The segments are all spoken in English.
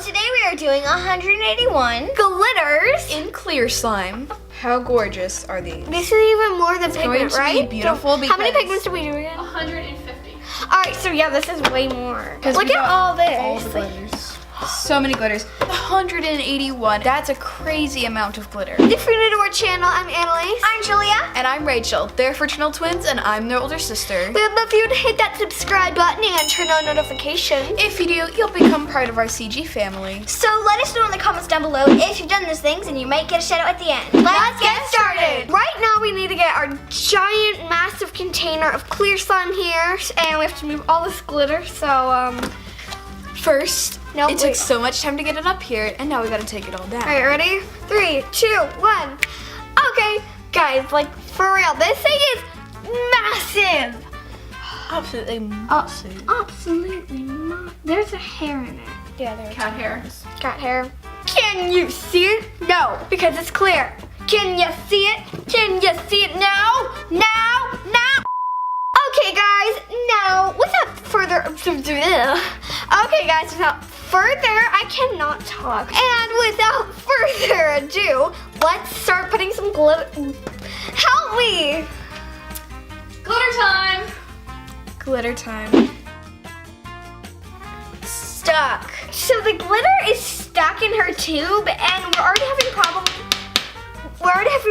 today we are doing 181 glitters in clear slime. How gorgeous are these? This is even more than pigment, right? Going to be beautiful because how many pigments do we do again? 150. Alright, so yeah, this is way more. Look we at got all this. All the glitters. So many glitters. 181. That's a crazy amount of glitter. If you're new to our channel, I'm Annalise. I'm Julia. And I'm Rachel. They're fraternal twins, and I'm their older sister. We would love for you to hit that subscribe button and turn on notifications. If you do, you'll become part of our CG family. So let us know in the comments down below if you've done those things, and you might get a shout out at the end. Let's get started. Right now we need to get our giant, massive container of clear slime here, and we have to move all this glitter. So first, Nope, it took so much time to get it up here, and now we gotta take it all down. All right, ready? 3, 2, 1. Okay, guys, like for real, this thing is massive. Absolutely massive. Absolutely not. There's a hair in it. Yeah, there's Cat hair. cat hair. Can you see it? No, because it's clear. Can you see it? Can you see it now? Now? Now? Okay, guys, now without further okay, guys, without further, I cannot talk. And without further ado, let's start putting some glitter. Help me! Glitter time. Glitter time. Stuck. So the glitter is stuck in her tube, and we're already having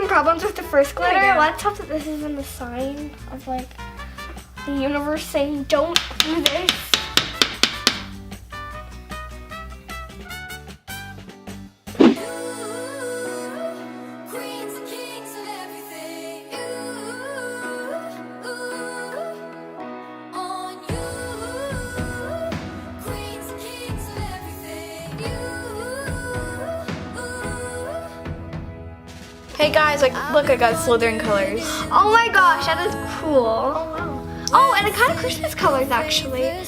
problems with the first glitter. Oh my God. Let's hope that this isn't a sign of like the universe saying don't do this. Hey guys, like, look, I got Slytherin colors. Oh my gosh, that is cool. Oh wow. Oh, and a kind of Christmas colors actually. I've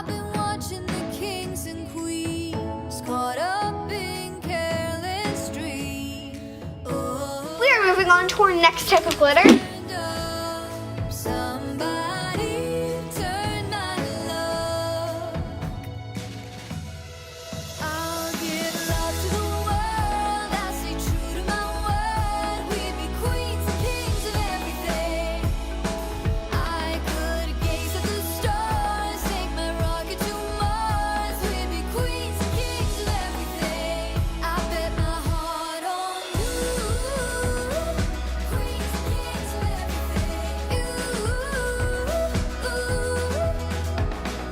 been watching the kings and queens caught up in careless dreams. Oh, We are moving on to our next type of glitter. somebody turn my luck. I'll give love to the world. I stay true to my word. We'd be queens and kings of everything. I could gaze at the stars, take my rocket to Mars. We'd be queens and kings of everything. I bet my heart on you. Queens and kings of everything.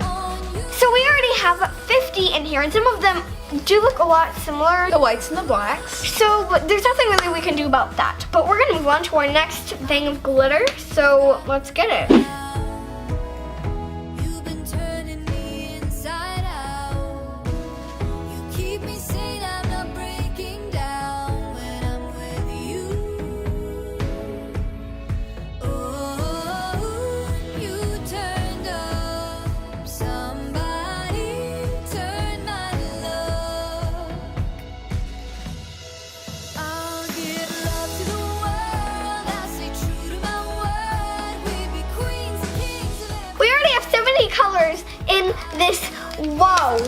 On you. So we already have 50 in here, and some of them do look a lot similar. The whites and the blacks. So, but there's nothing really we can do about that. But we're gonna move on to our next thing of glitter. So let's get it. You've been turning me inside out. You keep me sane, I'm not breaking down when I'm with you. Oh, you turned up. Somebody turn my luck. I'll give love to the world. I stay true to my word. We'd be queens and kings of every We already have so many colors in this. Whoa.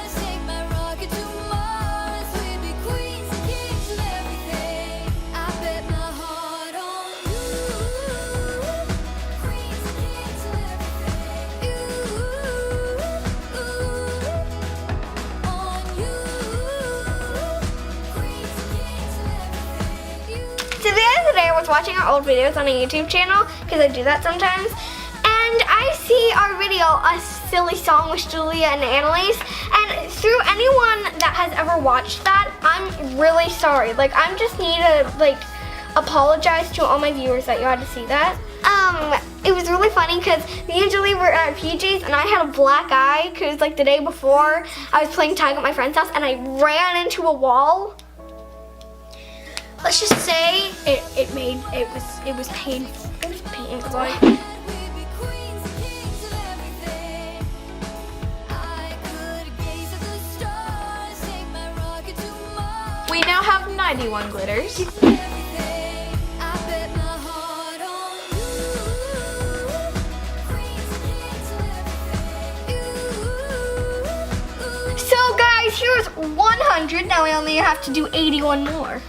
stars. Take my rocket to Mars. We'd be queens and kings of everything. I bet my heart on you. Queens and kings of everything. On you. Queens and kings of everything. So the other day I was watching our old videos on a YouTube channel, because I do that sometimes, and I see our video, A Silly Song with Julia and Annalise, and through anyone that has ever watched that, I'm really sorry. Like, I just need to, like, apologize to all my viewers that you had to see that. It was really funny because me and Julie were at PJ's, and I had a black eye because, like, the day before I was playing tag at my friend's house, and I ran into a wall. Let's just say it was painful. It was painful. We'd be queens and kings of everything. I could gaze at the stars, take my rocket to Mars. We now have 91 glitters. Everything. I bet my heart on you. Queens and kings of everything. 100. Now we only have to do 81 more.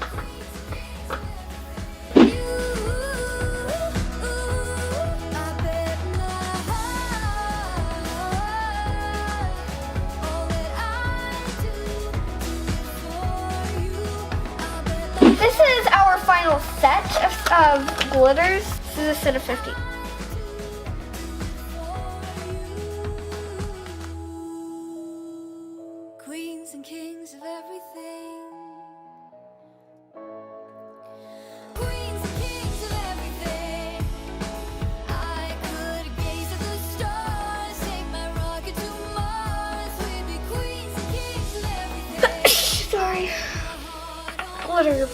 This is our final set of glitters. This is a set of 50. Queens and kings of everything. Queens and kings of everything. I could gaze at the stars, take my rocket to Mars. We'd be queens and kings of everything. Sorry. Glitter.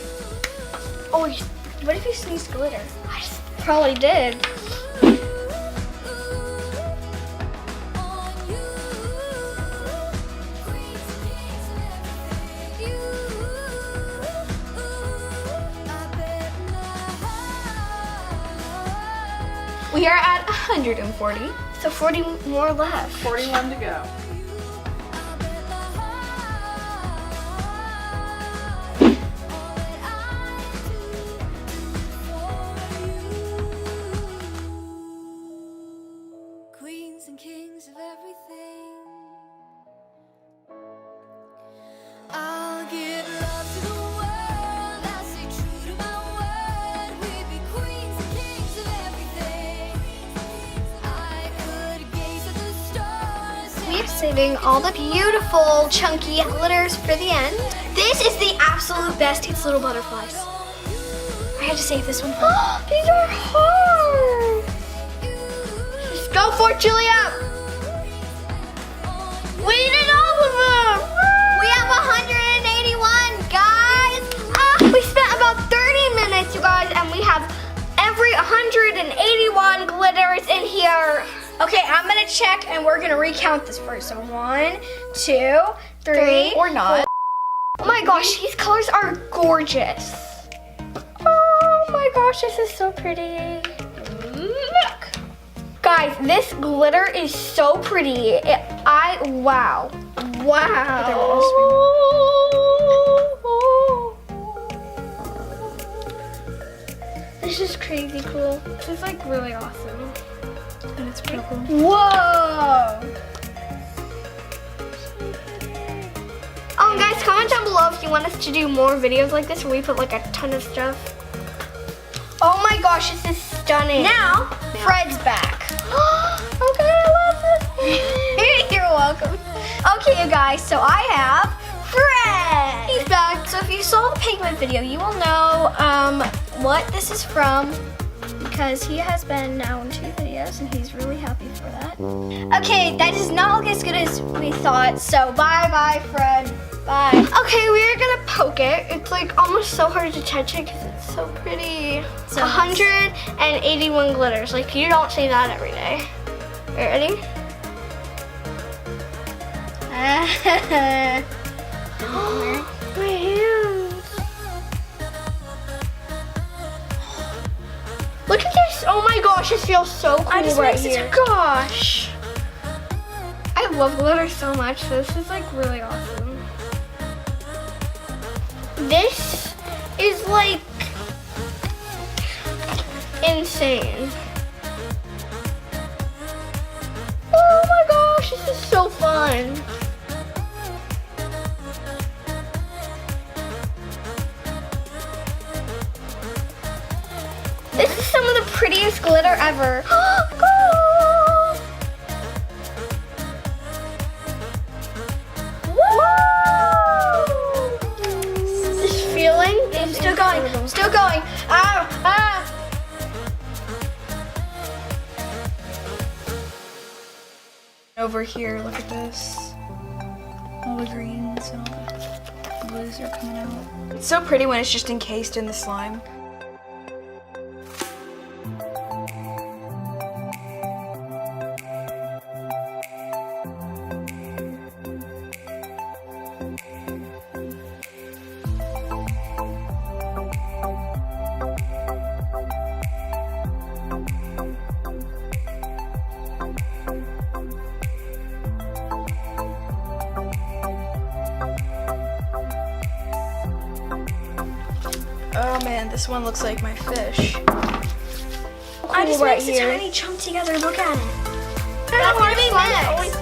Oh, what if you sneezed glitter? I just probably did. On you. Queens and kings of everything. You. I bet not. We are at 140. So 40 more left. 41 to go. Queens and kings of everything. I'll give love to the world. I'll stay true to my word. We'd be queens and kings of everything. I could gaze at the stars. We're saving all the beautiful chunky glitters for the end. This is the absolute best. It's little butterflies. I had to save this one. These are hard. Just go for it, Julia. We did all of them. We have 181, guys. We spent about 30 minutes, you guys, and we have every 181 glitters in here. Okay, I'm gonna check and we're gonna recount this first. So 1, 2, 3, Or not. Oh my gosh, these colors are gorgeous. Oh my gosh, this is so pretty. Look. Guys, this glitter is so pretty. Wow. This is crazy cool. This is like really awesome. And it's pretty cool. Whoa! Guys, comment down below if you want us to do more videos like this where we put like a ton of stuff. Oh my gosh, this is stunning. Now, Fred's back. Okay, I love this. You're welcome. Okay, you guys, so I have Fred. He's back. So if you saw the pigment video, you will know what this is from, because he has been now in 2 videos and he's really happy for that. Okay, that does not look as good as we thought, so bye Fred. Bye. Okay, we're gonna poke it. It's like almost so hard to touch it because it's so pretty. So 181 glitters. Like, you don't see that every day. Ready? My hands. Look at this. Oh my gosh, it feels so cool right here. Gosh. I love glitter so much. This is like really awesome. This is like insane. Oh my gosh, this is so fun. This is some of the prettiest glitter ever. Still going. Over here, look at this. All the greens and all the blues are coming out. It's so pretty when it's just encased in the slime. man, this one looks like my fish. I just right mixed a here. tiny chunk together. Look at it. That's gonna be fun. next.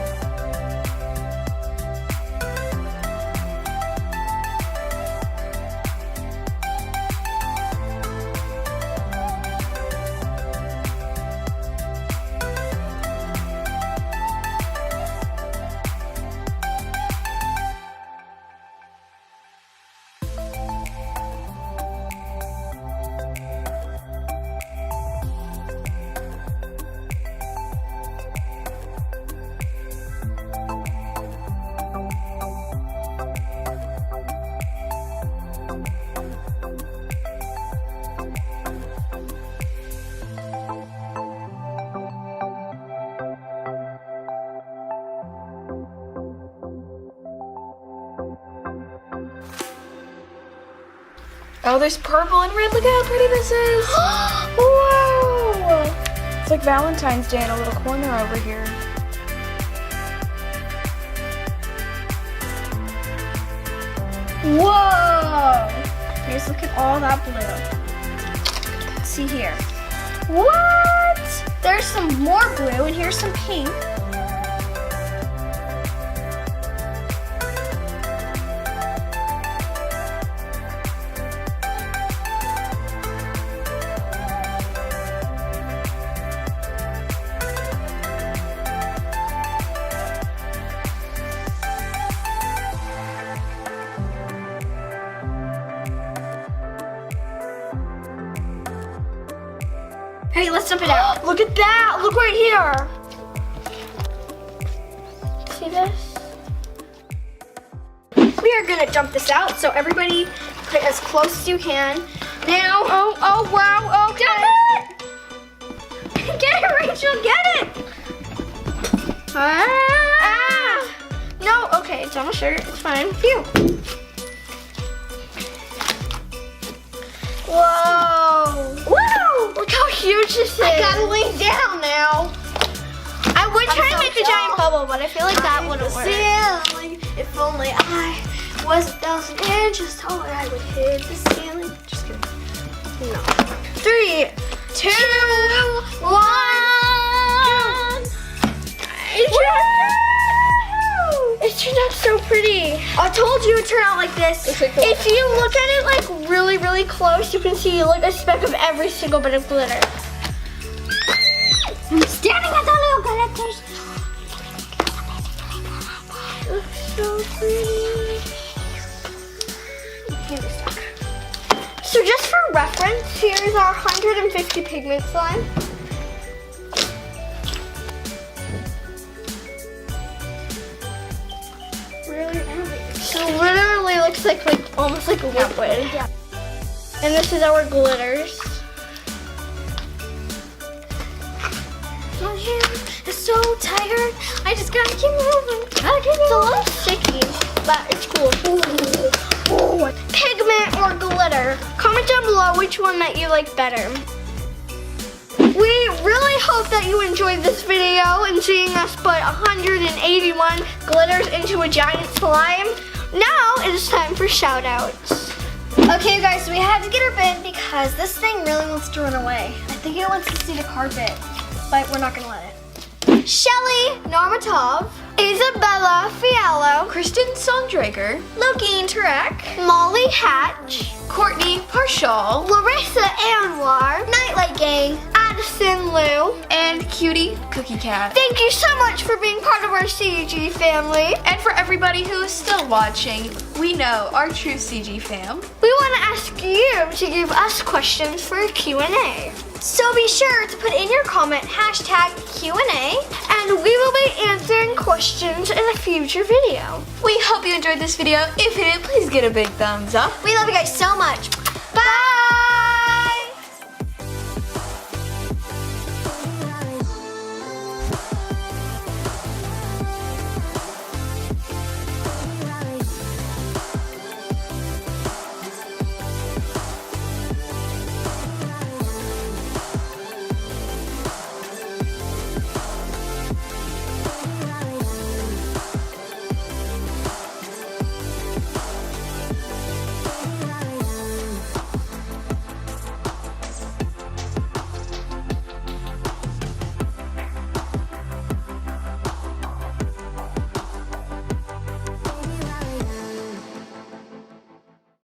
Oh, there's purple and red. Look how pretty this is. Whoa! It's like Valentine's Day in a little corner over here. Whoa! Here's look at all that blue. Let's see here. What? There's some more blue and here's some pink. Hey, let's dump it out. Look at that. Look right here. See this? We are gonna dump this out. So everybody put it as close as you can. Now, oh wow, okay. Dump it! Get it, Rachel, get it! Ah! No, okay, it's on my shirt, it's fine. Phew. Whoa! Woo! Look how huge this is. I gotta lay down now. I would try to make a giant bubble, but I feel like that wouldn't work. Ceiling. If only I was 1,000 inches taller, I would hit the ceiling. Just kidding. No. 3, 2, 1. It turned out so pretty. I told you it turned out like this. If you look at it like really, really close, you can see like a speck of every single bit of glitter. I'm standing at the little glitters. It looks so pretty. So just for reference, here's our 150 pigment slime. So literally looks like almost like a liquid. And this is our glitters. My hand is so tired. I just gotta keep moving. It's a little sticky, but it's cool. Ooh. Pigment or glitter? Comment down below which one that you like better. We really hope that you enjoyed this video and seeing us put 181 glitters into a giant slime. Now it is time for shout outs. Okay, you guys, so we had to get her bin because this thing really wants to run away. I think it wants to see the carpet, but we're not gonna let it. Shelly Normatov, Isabella Fiallo, Kristen Sondraker, Loki Turek, Molly Hatch, Courtney Parshall, Larissa Anwar, Nightlight Gang, Addison Liu, and Cutie Cookie Cat. Thank you so much for being part of our CG family. And for everybody who is still watching, we know our true CG fam. We want to ask you to give us questions for a Q&A. So be sure to put in your comment #Q&A and we will be answering questions in a future video. We hope you enjoyed this video. If you did, please get a big thumbs up. We love you guys so much. Bye!